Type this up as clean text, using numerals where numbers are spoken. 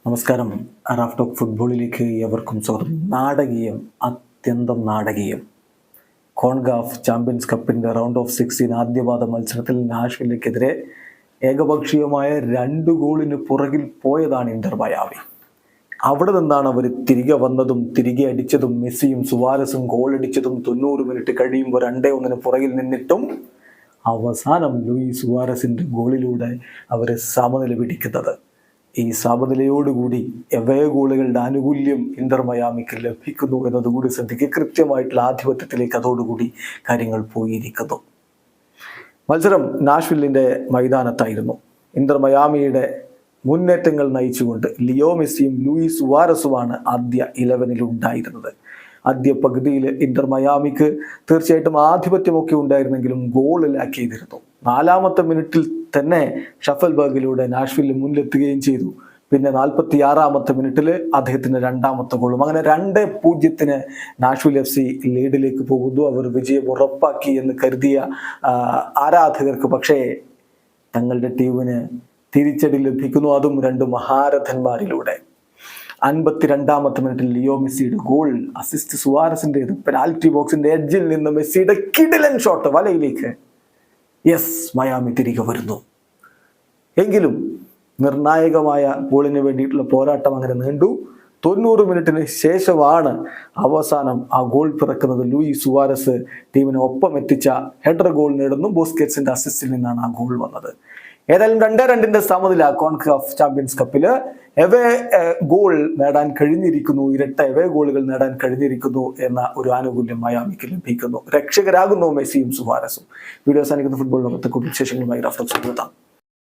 നമസ്കാരം. Raf talk ഫുട്ബോളിലേക്ക് ഏവർക്കും സ്വാഗതം. നാടകീയം, അത്യന്തം നാടകീയം. കോൺകാഫ് ചാമ്പ്യൻസ് കപ്പിന്റെ റൗണ്ട് ഓഫ് 16 ആദ്യപാദ മത്സരത്തിൽ നാഷ്വില്ലെക്കെതിരെ ഏകപക്ഷീയമായ 2 ഗോളിന് പുറകിൽ പോയതാണ് ഇന്റർ മയാമി. അവിടെ നിന്നാണ് അവർ തിരികെ വന്നതും തിരികെ അടിച്ചതും. മെസ്സിയും സുവാരസും ഗോൾ അടിച്ചതും 90 മിനിറ്റ് കഴിയുമ്പോൾ 2-1 പുറകിൽ നിന്നിട്ടും അവസാനം ലൂയിസ് സുവാരസിന്റെ ഗോളിലൂടെ അവർ സമനില പിടിക്കുന്നത്. ഈ സമനിലയോടുകൂടി എവേ ഗോളുകളുടെ ആനുകൂല്യം ഇന്റർ മയാമിക്ക് ലഭിക്കുന്നു എന്നതുകൂടി ശ്രദ്ധിക്കുക. കൃത്യമായിട്ടുള്ള ആധിപത്യത്തിലേക്ക് അതോടുകൂടി കാര്യങ്ങൾ പോയിരിക്കുന്നു. മത്സരം നാഷ്വില്ലിന്റെ മൈതാനത്തായിരുന്നു. ഇന്റർ മയാമിയുടെ മുന്നേറ്റങ്ങൾ നയിച്ചുകൊണ്ട് ലിയോ മെസ്സിയും ലൂയിസ് സുവാരസുമാണ് ആദ്യ 11-ൽ ഉണ്ടായിരുന്നത്. ആദ്യ പകുതിയിൽ ഇന്റർ മയാമിക്ക് തീർച്ചയായിട്ടും ആധിപത്യമൊക്കെ ഉണ്ടായിരുന്നെങ്കിലും ഗോൾ ലാക്ക് ചെയ്തിരുന്നു. 4-ാമത്തെ മിനിറ്റിൽ തന്നെ ഷഫൽബർഗിലൂടെ നാഷ്വില്ല് മുന്നിലെത്തുകയും ചെയ്തു. പിന്നെ 46-ാമത്തെ മിനിറ്റിൽ അദ്ദേഹത്തിന് 2-ാമത്തെ ഗോളും. അങ്ങനെ 2-0 നാഷ്വിൽ FC ലീഡിലേക്ക് പോകുന്നു. അവർ വിജയം ഉറപ്പാക്കി എന്ന് കരുതിയ ആരാധകർക്ക് പക്ഷേ തങ്ങളുടെ ടീമിന് തിരിച്ചടി ലഭിക്കുന്നു. അതും 2 മഹാരഥന്മാരിലൂടെ. 52-ാമത്തെ മിനിറ്റിൽ ലിയോ മെസ്സിയുടെ ഗോൾ, അസിസ്റ്റ് സുവാരസിൻ്റെത്, പെനാൽറ്റി ബോക്സിന്റെ എഡ്ജിൽ നിന്ന് മെസ്സിയുടെ കിടിലൻ ഷോട്ട് വലയിലേക്ക്. യെസ്, മയാമി തിരികെ വരുന്നു. എങ്കിലും നിർണായകമായ ഗോളിന് വേണ്ടിയിട്ടുള്ള പോരാട്ടം അങ്ങനെ നീണ്ടു. 90 മിനിറ്റിന് ശേഷമാണ് അവസാനം ആ ഗോൾ പിറക്കുന്നത്. ലൂയിസ് സുവാരസ് ടീമിനെ ഒപ്പം എത്തിച്ച ഹെഡർ ഗോൾ നേടുന്നു. ബൂസ്കറ്റ്സിന്റെ അസിസ്റ്റിൽ നിന്നാണ് ആ ഗോൾ വന്നത്. ഏതായാലും 2-2 സമനില കോൺകാഫ് ചാമ്പ്യൻസ് കപ്പില് എവേ ഗോൾ നേടാൻ കഴിഞ്ഞിരിക്കുന്നു. ഇരട്ട എവേ ഗോളുകൾ നേടാൻ കഴിഞ്ഞിരിക്കുന്നു എന്ന ഒരു ആനുകൂല്യം മയാമിക്ക് ലഭിക്കുന്നു. രക്ഷകരാകുന്നു മെസ്സിയും സുവാരസും. വീഡിയോ അവസാനിക്കുന്ന ഫുട്ബോൾ ലോകത്തെ കൂടുതൽ വിശേഷങ്ങളുമായി റാഫ് ടോക്ക്.